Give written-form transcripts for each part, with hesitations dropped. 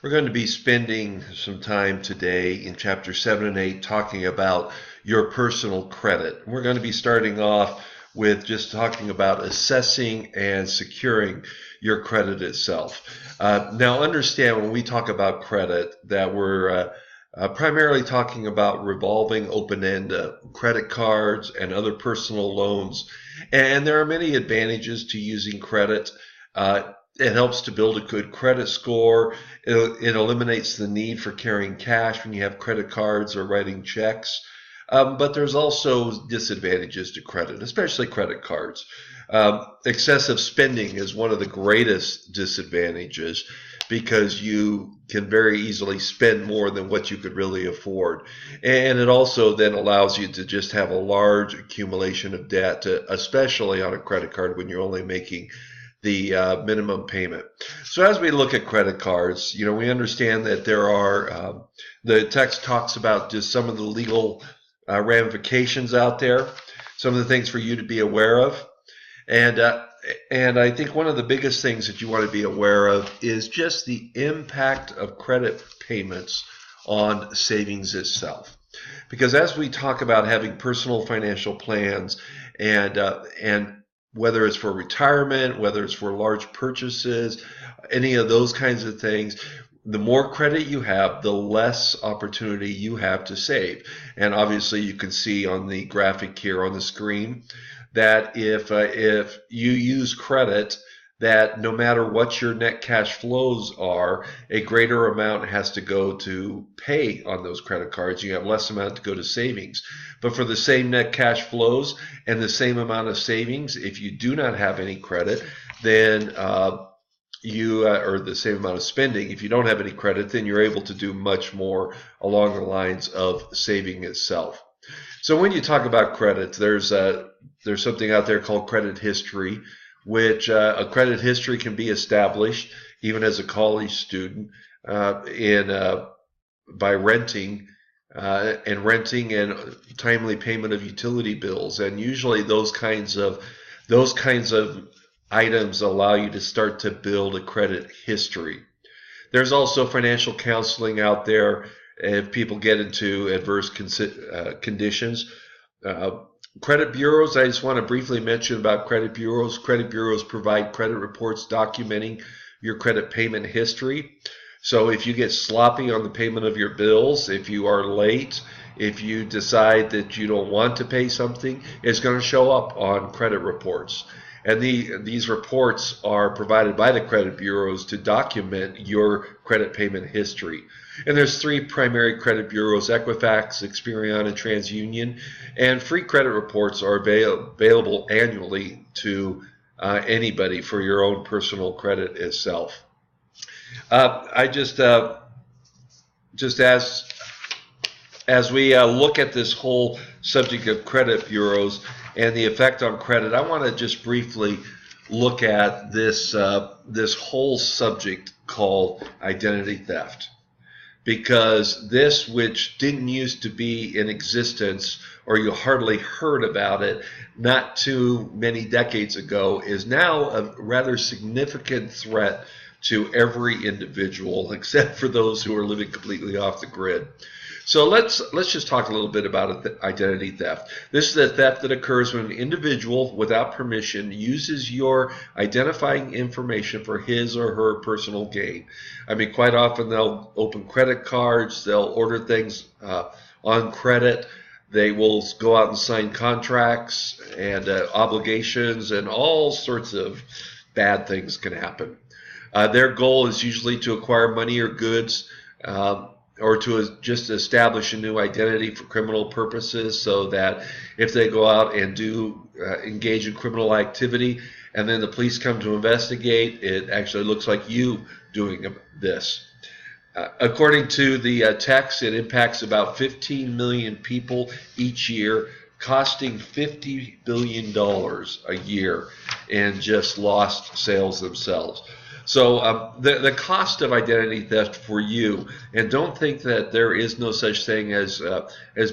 We're going to be spending some time today in chapter 7 and 8 talking about your personal credit. We're going to be starting off with just talking about assessing and securing your credit itself. Now understand when we talk about credit that we're primarily talking about revolving open-end credit cards and other personal loans. And there are many advantages to using credit. It helps to build a good credit score. It eliminates the need for carrying cash when you have credit cards or writing checks. But there's also disadvantages to credit, especially credit cards. Excessive spending is one of the greatest disadvantages because you can very easily spend more than what you could really afford. And it also then allows you to just have a large accumulation of debt, especially on a credit card when you're only making the minimum payment. So as we look at credit cards, we understand that there are, the text talks about just some of the legal ramifications out there, some of the things for you to be aware of. And I think one of the biggest things that you want to be aware of is just the impact of credit payments on savings itself. Because as we talk about having personal financial plans and whether it's for retirement, whether it's for large purchases, any of those kinds of things, the more credit you have, the less opportunity you have to save. And obviously you can see on the graphic here on the screen that if you use credit, that no matter what your net cash flows are, a greater amount has to go to pay on those credit cards. You have less amount to go to savings. But for the same net cash flows and the same amount of savings, if you do not have any credit, then or the same amount of spending, if you don't have any credit, then you're able to do much more along the lines of saving itself. So when you talk about credit, there's something out there called credit history, which a credit history can be established even as a college student by renting and timely payment of utility bills, and usually those kinds of items allow you to start to build a credit history. There's also financial counseling out there if people get into adverse conditions. Credit bureaus, I just want to briefly mention about credit bureaus. Credit bureaus provide credit reports documenting your credit payment history. So if you get sloppy on the payment of your bills, if you are late, if you decide that you don't want to pay something, it's going to show up on credit reports. And these reports are provided by the credit bureaus to document your credit payment history. And there's three primary credit bureaus: Equifax, Experian, and TransUnion. And free credit reports are available annually to anybody for your own personal credit itself. I just as we look at this whole subject of credit bureaus and the effect on credit, I want to just briefly look at this whole subject called identity theft. Because this, which didn't used to be in existence, or you hardly heard about it not too many decades ago, is now a rather significant threat to every individual, except for those who are living completely off the grid. So let's just talk a little bit about identity theft. This is a theft that occurs when an individual, without permission, uses your identifying information for his or her personal gain. I mean, quite often they'll open credit cards, they'll order things on credit, they will go out and sign contracts and obligations, and all sorts of bad things can happen. Their goal is usually to acquire money or goods, or to just establish a new identity for criminal purposes, so that if they go out and do engage in criminal activity and then the police come to investigate, it actually looks like you doing this. According to the text, it impacts about 15 million people each year, costing $50 billion a year in just lost sales themselves. So the cost of identity theft for you, and don't think that there is no such thing as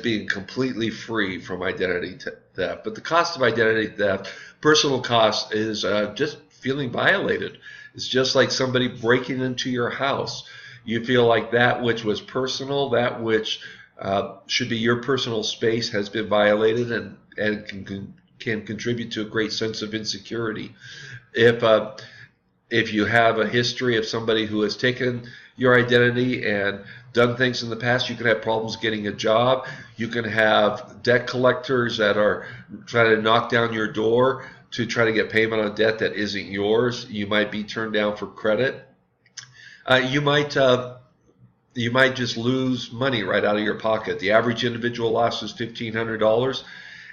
being completely free from identity theft, but the cost of identity theft, personal cost, is just feeling violated. It's just like somebody breaking into your house. you feel like that which was personal, that which should be your personal space, has been violated, and can contribute to a great sense of insecurity. If you have a history of somebody who has taken your identity and done things in the past, you can have problems getting a job. You can have debt collectors that are trying to knock down your door to try to get payment on debt that isn't yours. You might be turned down for credit. You might just lose money right out of your pocket. The average individual loss is $1,500,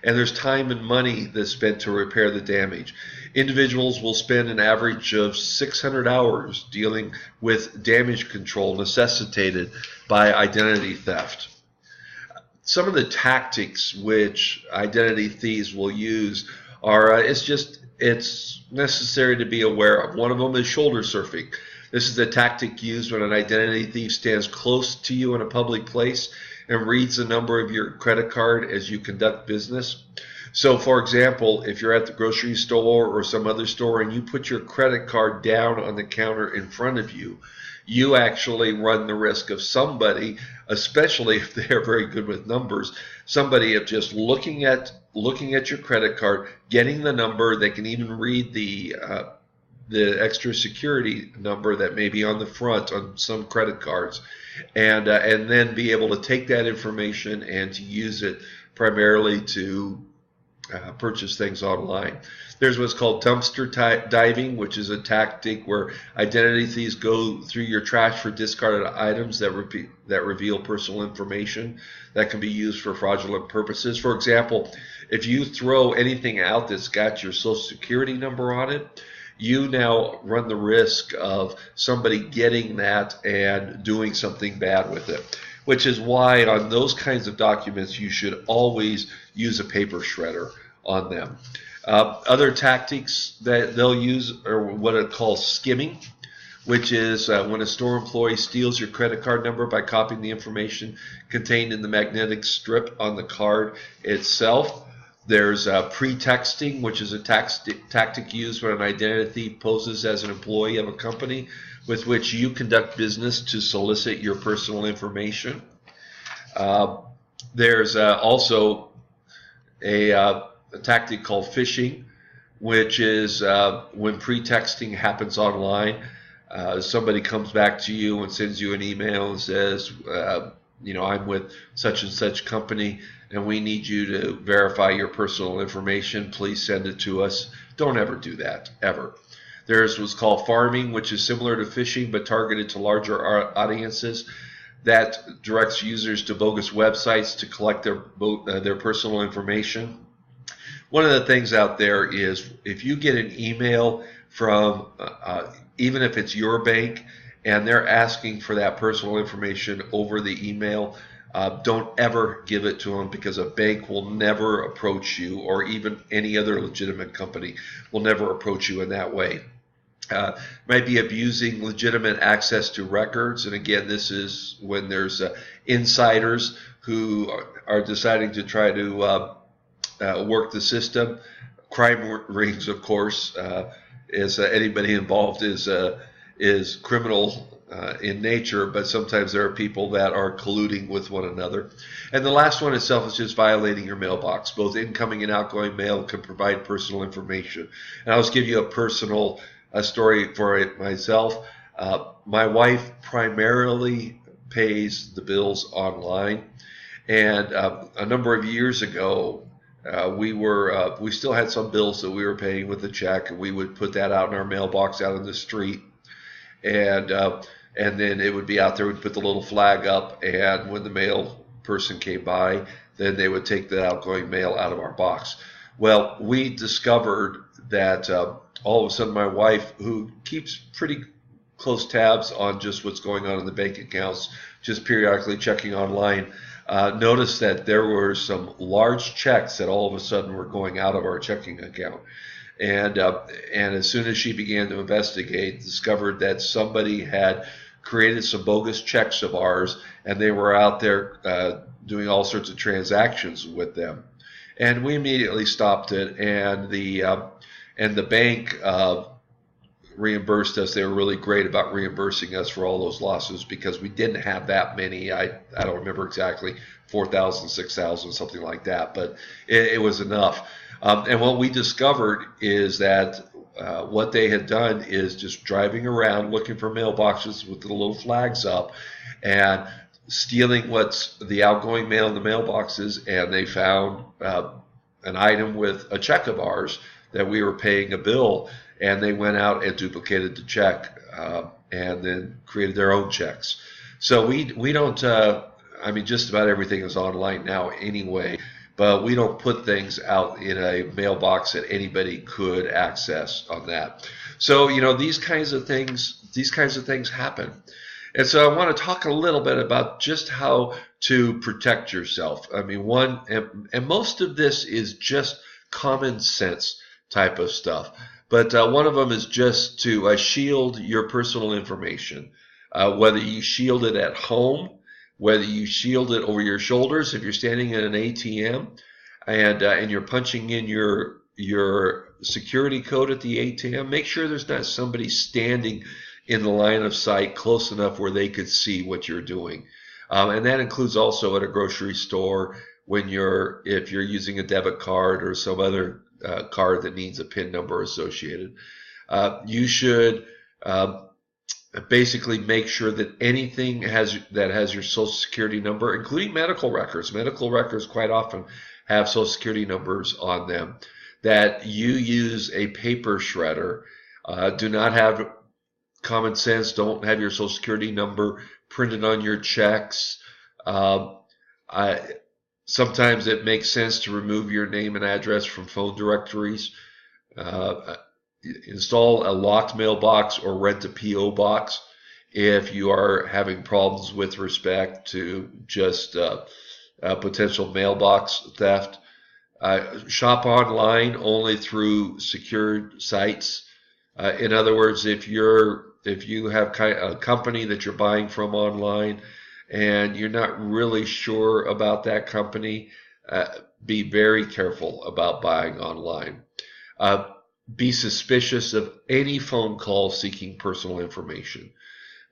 and there's time and money that's spent to repair the damage. Individuals will spend an average of 600 hours dealing with damage control necessitated by identity theft. Some of the tactics which identity thieves will use are, it's necessary to be aware of. One of them is shoulder surfing. This is a tactic used when an identity thief stands close to you in a public place and reads the number of your credit card as you conduct business. So, for example, if you're at the grocery store or some other store and you put your credit card down on the counter in front of you, you actually run the risk of somebody, especially if they are very good with numbers, somebody of just looking at your credit card, getting the number. They can even read the extra security number that may be on the front on some credit cards, and then be able to take that information and to use it primarily to purchase things online. There's what's called dumpster diving, which is a tactic where identity thieves go through your trash for discarded items that reveal personal information that can be used for fraudulent purposes. For example, if you throw anything out that's got your social security number on it, you now run the risk of somebody getting that and doing something bad with it, which is why on those kinds of documents you should always use a paper shredder on them. Other tactics that they'll use are what are called skimming, which is when a store employee steals your credit card number by copying the information contained in the magnetic strip on the card itself. There's pretexting, which is a tactic used when an identity thief poses as an employee of a company with which you conduct business to solicit your personal information. There's also a tactic called phishing, which is when pretexting happens online. Somebody comes back to you and sends you an email and says, I'm with such and such company, and we need you to verify your personal information. Please send it to us. Don't ever do that, ever. There's what's called farming, which is similar to phishing but targeted to larger audiences. That directs users to bogus websites to collect their personal information. One of the things out there is if you get an email from, even if it's your bank, and they're asking for that personal information over the email, don't ever give it to them, because a bank will never approach you, or even any other legitimate company will never approach you in that way. Might be abusing legitimate access to records, and again, this is when there's insiders who are deciding to try to work the system. Crime rings, of course, anybody involved is criminal in nature, but sometimes there are people that are colluding with one another. And the last one itself is just violating your mailbox. Both incoming and outgoing mail can provide personal information. And I'll just give you a story for it myself. My wife primarily pays the bills online, and a number of years ago, we still had some bills that we were paying with a check, and we would put that out in our mailbox out in the street, and then it would be out there. We'd put the little flag up, and when the mail person came by, then they would take the outgoing mail out of our box. Well, we discovered that all of a sudden my wife, who keeps pretty close tabs on just what's going on in the bank accounts, just periodically checking online, noticed that there were some large checks that all of a sudden were going out of our checking account. And as soon as she began to investigate, discovered that somebody had created some bogus checks of ours, and they were out there doing all sorts of transactions with them. And we immediately stopped it, and the bank reimbursed us. They were really great about reimbursing us for all those losses because we didn't have that many. I don't remember exactly, 4,000, 6,000, something like that, but it was enough. And what we discovered is that what they had done is just driving around looking for mailboxes with the little flags up and stealing what's the outgoing mail in the mailboxes, and they found an item with a check of ours that we were paying a bill, and they went out and duplicated the check and then created their own checks. So we don't, I mean, just about everything is online now anyway, but we don't put things out in a mailbox that anybody could access on that. So, you know, these kinds of things happen. And so I want to talk a little bit about just how to protect yourself. I mean, and most of this is just common sense type of stuff. But one of them is just to shield your personal information, whether you shield it at home, whether you shield it over your shoulders if you're standing in an ATM and you're punching in your security code at the ATM. Make sure there's not somebody standing in the line of sight close enough where they could see what you're doing. And that includes also at a grocery store if you're using a debit card or some other card that needs a PIN number associated. You should basically make sure that anything that has your Social Security number, including medical records. Medical records quite often have Social Security numbers on them. That you use a paper shredder. Do not have common sense. Don't have your Social Security number printed on your checks. Sometimes it makes sense to remove your name and address from phone directories. Install a locked mailbox or rent a P.O. box if you are having problems with respect to just potential mailbox theft. Shop online only through secured sites. In other words, if you have a company that you're buying from online and you're not really sure about that company, be very careful about buying online. Be suspicious of any phone call seeking personal information.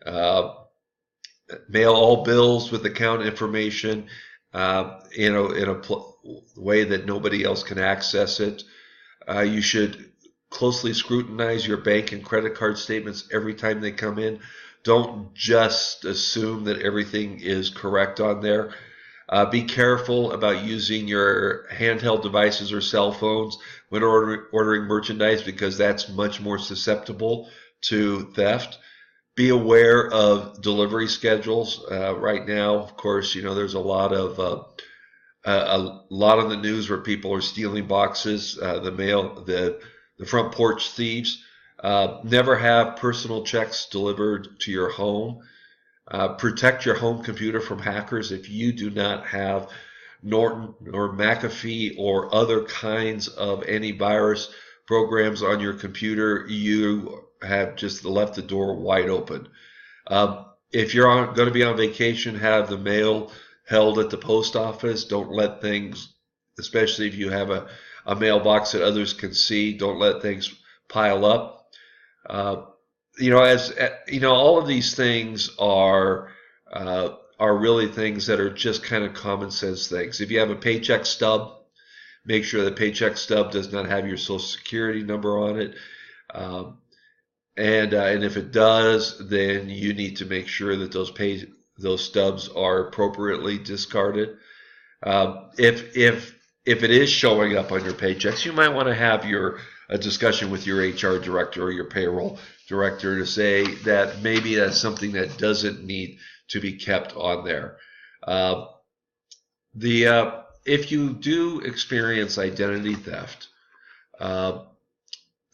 Mail all bills with account information in a way that nobody else can access it. You should closely scrutinize your bank and credit card statements every time they come in. Don't just assume that everything is correct on there. Be careful about using your handheld devices or cell phones when ordering merchandise, because that's much more susceptible to theft. Be aware of delivery schedules. Right now, of course, you know, there's a lot of the news where people are stealing boxes, the front porch thieves. Never have personal checks delivered to your home. Protect your home computer from hackers. If you do not have Norton or McAfee or other kinds of antivirus programs on your computer, you have just left the door wide open. If you're going to be on vacation, have the mail held at the post office. Don't let things, especially if you have a mailbox that others can see, don't let things pile up. All of these things are really things that are just kind of common sense things. If you have a paycheck stub, make sure the paycheck stub does not have your Social Security number on it. And if it does, then you need to make sure that those stubs are appropriately discarded. If it is showing up on your paychecks, you might want to have a discussion with your HR director or your payroll director to say that maybe that's something that doesn't need to be kept on there. If you do experience identity theft,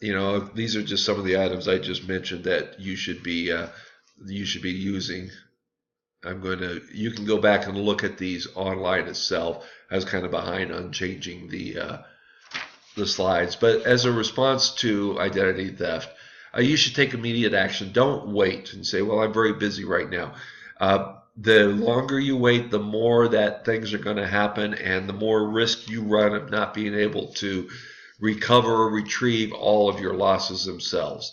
these are just some of the items I just mentioned that you should be using. You can go back and look at these online itself. I was kind of behind on changing the slides, but as a response to identity theft, you should take immediate action. Don't wait and say, well, I'm very busy right now. The longer you wait, the more that things are going to happen and the more risk you run of not being able to recover or retrieve all of your losses themselves.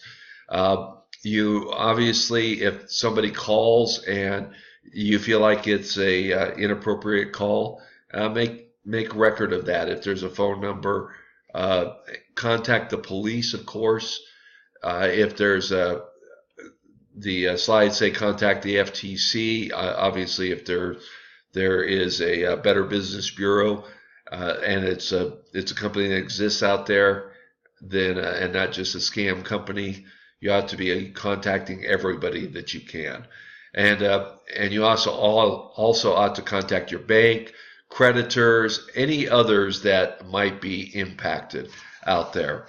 You obviously, if somebody calls and you feel like it's a inappropriate call, make record of that. If there's a phone number, uh, contact the police, of course. If there's the slides say contact the FTC. Obviously, if there is a Better Business Bureau, and it's a company that exists out there, then and not just a scam company, you ought to be contacting everybody that you can, and you also ought to contact your bank, creditors, any others that might be impacted out there.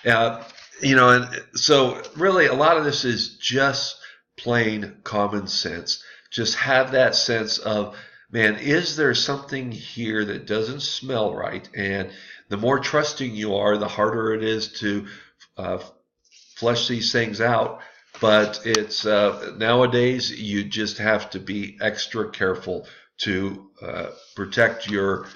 Uh, and so really a lot of this is just plain common sense. Just have that sense of, man, is there something here that doesn't smell right? And the more trusting you are, the harder it is to uh, flesh these things out. But it's nowadays you just have to be extra careful to protect your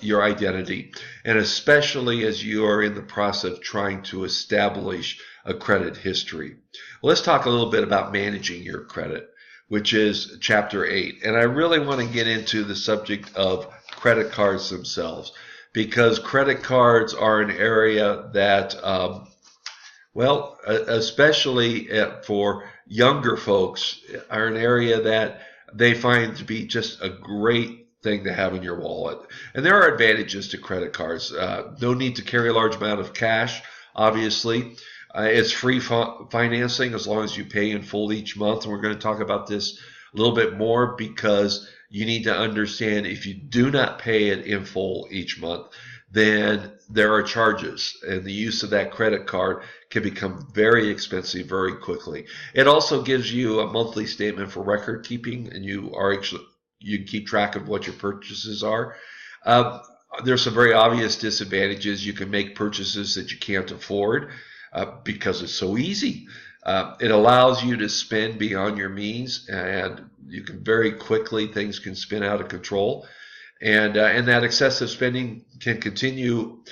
identity, and especially as you are in the process of trying to establish a credit history. Well, let's talk a little bit about managing your credit, which is Chapter 8. And I really want to get into the subject of credit cards themselves, because credit cards are an area that, especially for younger folks, are an area that they find to be just a great thing to have in your wallet. And there are advantages to credit cards. No need to carry a large amount of cash, obviously. It's free financing as long as you pay in full each month. And we're going to talk about this a little bit more, because you need to understand if you do not pay it in full each month, then there are charges, and the use of that credit card can become very expensive very quickly. It also gives you a monthly statement for record keeping, and you can keep track of what your purchases are. There's some very obvious disadvantages. You can make purchases that you can't afford because it's so easy. It allows you to spend beyond your means, and you can very quickly, things can spin out of control. And that excessive spending can continue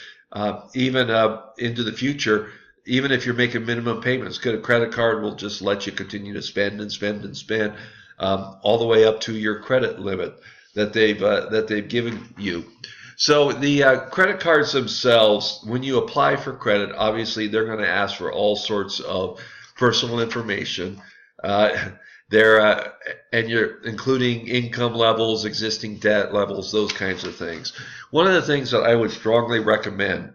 even into the future, even if you're making minimum payments. Because a credit card will just let you continue to spend and spend and spend all the way up to your credit limit that they've given you. So the credit cards themselves, when you apply for credit, obviously they're going to ask for all sorts of personal information. And you're including income levels, existing debt levels, those kinds of things. One of the things that I would strongly recommend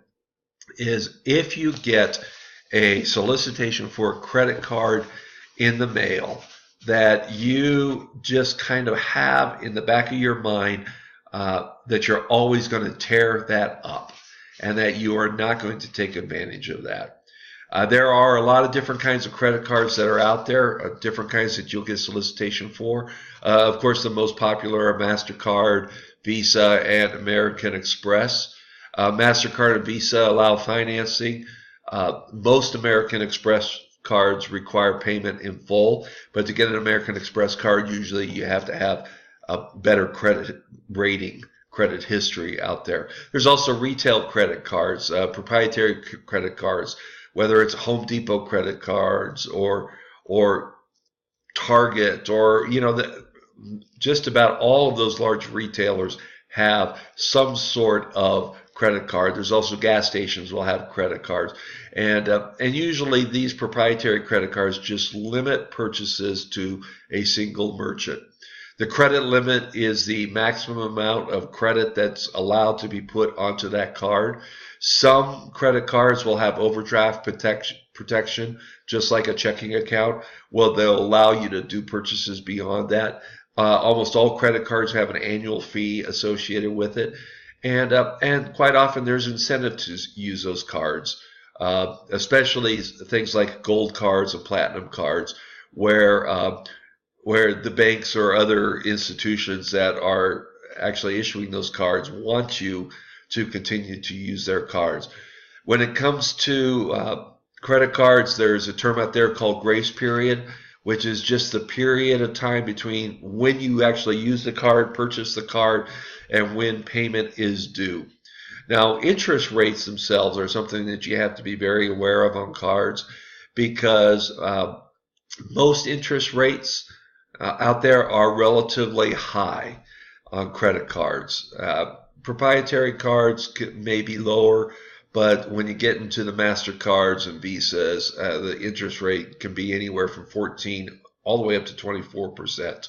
is, if you get a solicitation for a credit card in the mail, that you just kind of have in the back of your mind that you're always going to tear that up, and that you are not going to take advantage of that. There are a lot of different kinds of credit cards that are out there, different kinds that you'll get solicitation for. Of course, the most popular are MasterCard, Visa, and American Express. MasterCard and Visa allow financing. Most American Express cards require payment in full, but to get an American Express card, usually you have to have a better credit rating, credit history out there. There's also retail credit cards, proprietary credit cards, whether it's Home Depot credit cards or Target, or just about all of those large retailers have some sort of credit card. There's also gas stations will have credit cards, and usually these proprietary credit cards just limit purchases to a single merchant. The credit limit is the maximum amount of credit that's allowed to be put onto that card. Some credit cards will have overdraft protection, just like a checking account. Well, they'll allow you to do purchases beyond that. Almost all credit cards have an annual fee associated with it, and quite often there's incentive to use those cards, especially things like gold cards and platinum cards, where the banks or other institutions that are actually issuing those cards want you to continue to use their cards. When it comes to credit cards, there's a term out there called grace period, which is just the period of time between when you actually use the card, purchase the card, and when payment is due. Now, interest rates themselves are something that you have to be very aware of on cards because most interest rates out there are relatively high on credit cards. Proprietary cards may be lower, but when you get into the MasterCards and Visas, the interest rate can be anywhere from 14 all the way up to 24%.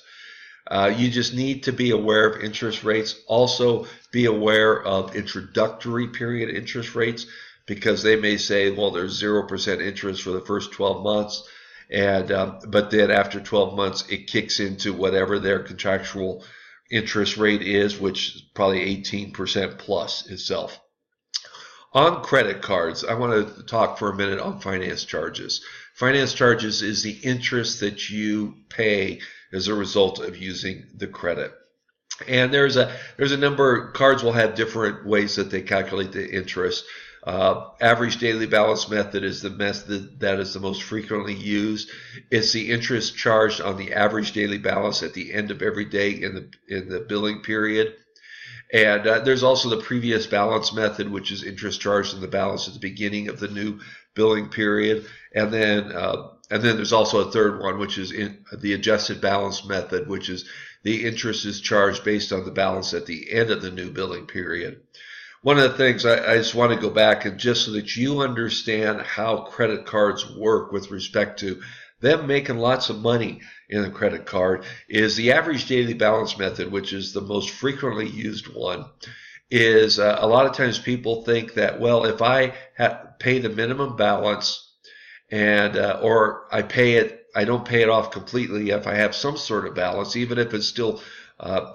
You just need to be aware of interest rates. Also, be aware of introductory period interest rates because they may say, well, there's 0% interest for the first 12 months. And but then after 12 months, it kicks into whatever their contractual interest rate is, which is probably 18% plus itself. On credit cards, I want to talk for a minute on finance charges. Finance charges is the interest that you pay as a result of using the credit. And there's a number, cards will have different ways that they calculate the interest. Average daily balance method is the method that is the most frequently used. It's the interest charged on the average daily balance at the end of every day in the billing period. And there's also the previous balance method, which is interest charged on the balance at the beginning of the new billing period. And then there's also a third one, which is the adjusted balance method, which is the interest is charged based on the balance at the end of the new billing period. One of the things I just want to go back and just so that you understand how credit cards work with respect to them making lots of money in a credit card is the average daily balance method, which is the most frequently used one. Is a lot of times people think that, well, if I pay the minimum balance and or I don't pay it off completely if I have some sort of balance, even if it's still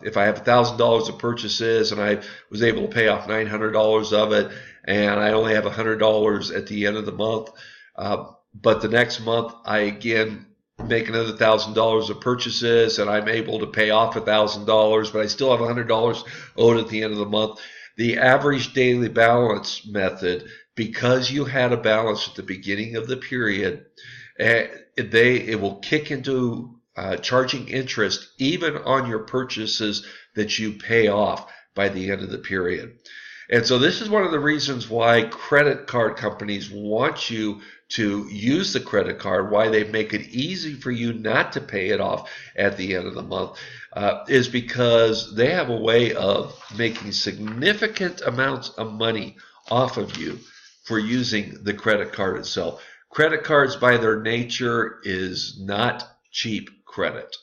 if I have $1,000 of purchases and I was able to pay off $900 of it and I only have $100 at the end of the month, but the next month I again make another $1,000 of purchases and I'm able to pay off $1,000, but I still have $100 owed at the end of the month. The average daily balance method, because you had a balance at the beginning of the period, it will kick into charging interest even on your purchases that you pay off by the end of the period. And so this is one of the reasons why credit card companies want you to use the credit card, why they make it easy for you not to pay it off at the end of the month, is because they have a way of making significant amounts of money off of you for using the credit card itself. Credit cards by their nature is not cheap credit.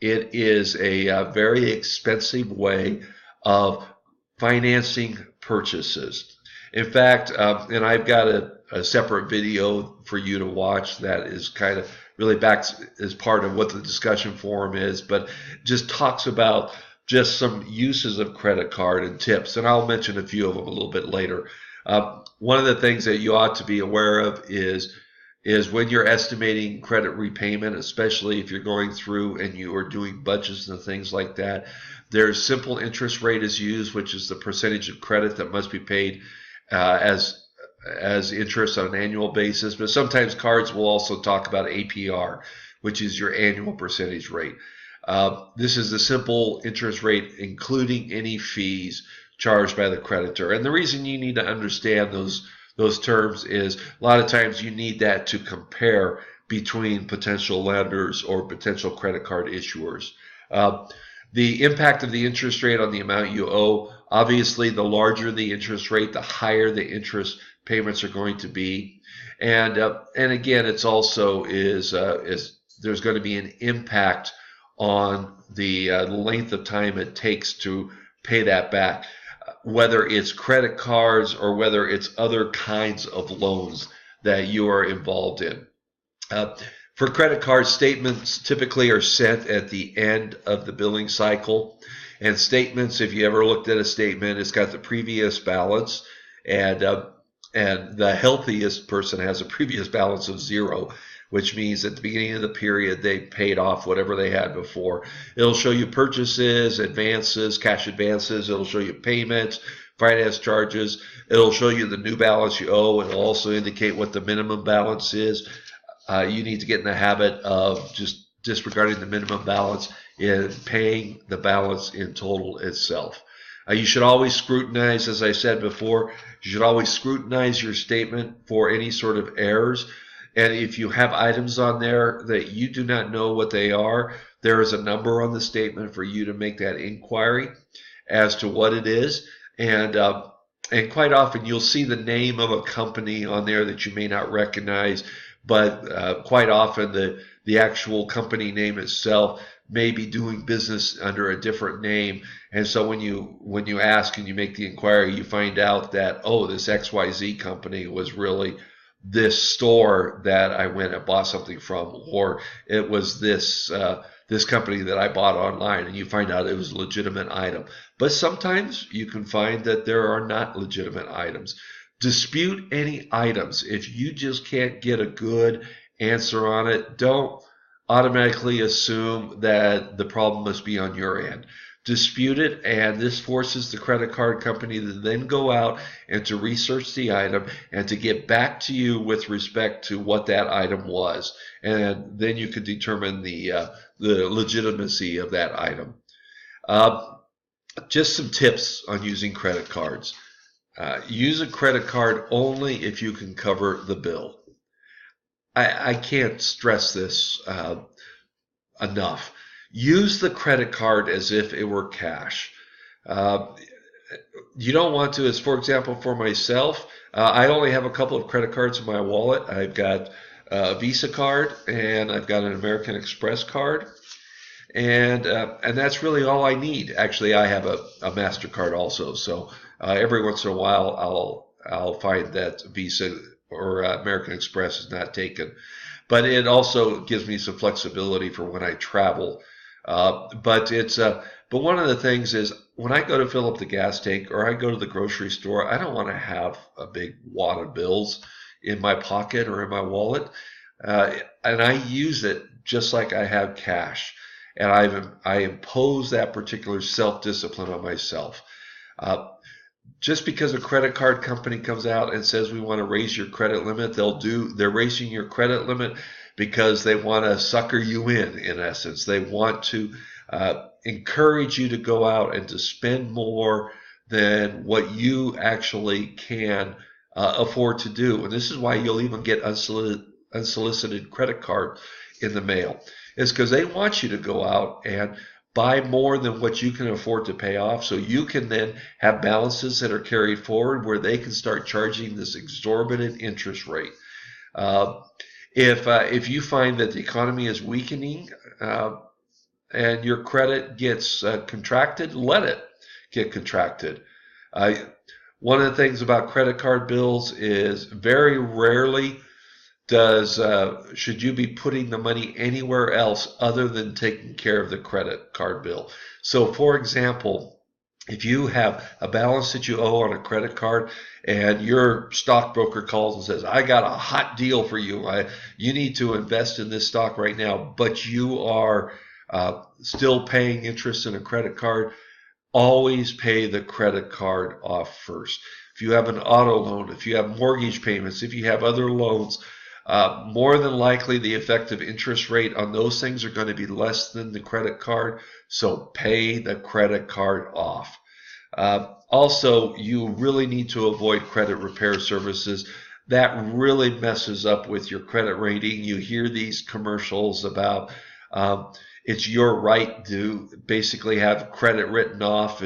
It is a very expensive way of financing purchases. In fact, and I've got a separate video for you to watch that is kind of really back as part of what the discussion forum is, but just talks about just some uses of credit card and tips, and I'll mention a few of them a little bit later. One of the things that you ought to be aware of is when you're estimating credit repayment, especially if you're going through and you are doing budgets and things like that, there's simple interest rate is used, which is the percentage of credit that must be paid as interest on an annual basis. But sometimes cards will also talk about APR, which is your annual percentage rate. This is the simple interest rate, including any fees charged by the creditor. And the reason you need to understand those terms is a lot of times you need that to compare between potential lenders or potential credit card issuers. The impact of the interest rate on the amount you owe, obviously the larger the interest rate, the higher the interest payments are going to be. And again, it's also is there's going to be an impact on the length of time it takes to pay that back, whether it's credit cards or whether it's other kinds of loans that you are involved in. For credit card, statements typically are sent at the end of the billing cycle. And statements, if you ever looked at a statement, it's got the previous balance, and the healthiest person has a previous balance of 0, which means at the beginning of the period they paid off whatever they had before. It'll show you purchases, advances, cash advances. It'll show you payments, finance charges. It'll show you the new balance you owe. It'll also indicate what the minimum balance is. You need to get in the habit of just disregarding the minimum balance and paying the balance in total itself. You should always scrutinize, as I said before, you should always scrutinize your statement for any sort of errors. And if you have items on there that you do not know what they are, there is a number on the statement for you to make that inquiry as to what it is. And quite often you'll see the name of a company on there that you may not recognize, but quite often the actual company name itself may be doing business under a different name. And so when you ask and you make the inquiry, you find out that, oh, this XYZ company was really this store that I went and bought something from, or it was this company that I bought online, and you find out it was a legitimate item. But sometimes you can find that there are not legitimate items. Dispute any items. If you just can't get a good answer on it, don't automatically assume that the problem must be on your end. Dispute it, and this forces the credit card company to then go out and to research the item and to get back to you with respect to what that item was. And then you can determine the legitimacy of that item. Just some tips on using credit cards. Use a credit card only if you can cover the bill. I can't stress this enough. Use the credit card as if it were cash. You don't want to, as for example, for myself, I only have a couple of credit cards in my wallet. I've got a Visa card and I've got an American Express card. And that's really all I need. Actually, I have a MasterCard also. So every once in a while, I'll find that Visa or American Express is not taken. But it also gives me some flexibility for when I travel. But one of the things is when I go to fill up the gas tank or I go to the grocery store, I don't want to have a big wad of bills in my pocket or in my wallet. And I use it just like I have cash. And I impose that particular self-discipline on myself. Just because a credit card company comes out and says we want to raise your credit limit, they're raising your credit limit because they want to sucker you in essence. They want to encourage you to go out and to spend more than what you actually can afford to do. And this is why you'll even get unsolicited credit card in the mail. It's because they want you to go out and buy more than what you can afford to pay off, so you can then have balances that are carried forward where they can start charging this exorbitant interest rate. If you find that the economy is weakening and your credit gets contracted, let it get contracted. One of the things about credit card bills is very rarely should you be putting the money anywhere else other than taking care of the credit card bill. So for example, if you have a balance that you owe on a credit card and your stockbroker calls and says, I got a hot deal for you. You need to invest in this stock right now, but you are still paying interest in a credit card, always pay the credit card off first. If you have an auto loan, if you have mortgage payments, if you have other loans, more than likely the effective interest rate on those things are going to be less than the credit card, so pay the credit card off. Also, you really need to avoid credit repair services. That really messes up with your credit rating. You hear these commercials about it's your right to basically have credit written off,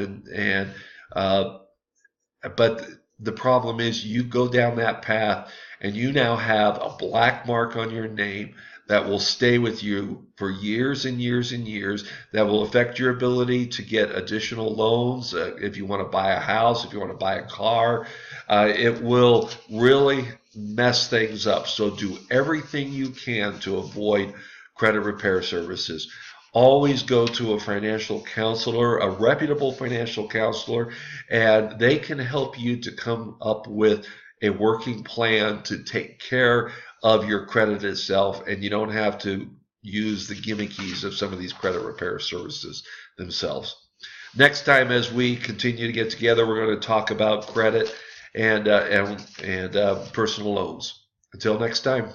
but the problem is you go down that path and you now have a black mark on your name that will stay with you for years and years and years, that will affect your ability to get additional loans if you want to buy a house, if you want to buy a car. It will really mess things up. So do everything you can to avoid credit repair services. Always go to a financial counselor, a reputable financial counselor, and they can help you to come up with a working plan to take care of your credit itself, and you don't have to use the gimmickies of some of these credit repair services themselves. Next time, as we continue to get together, we're going to talk about credit and personal loans. Until next time.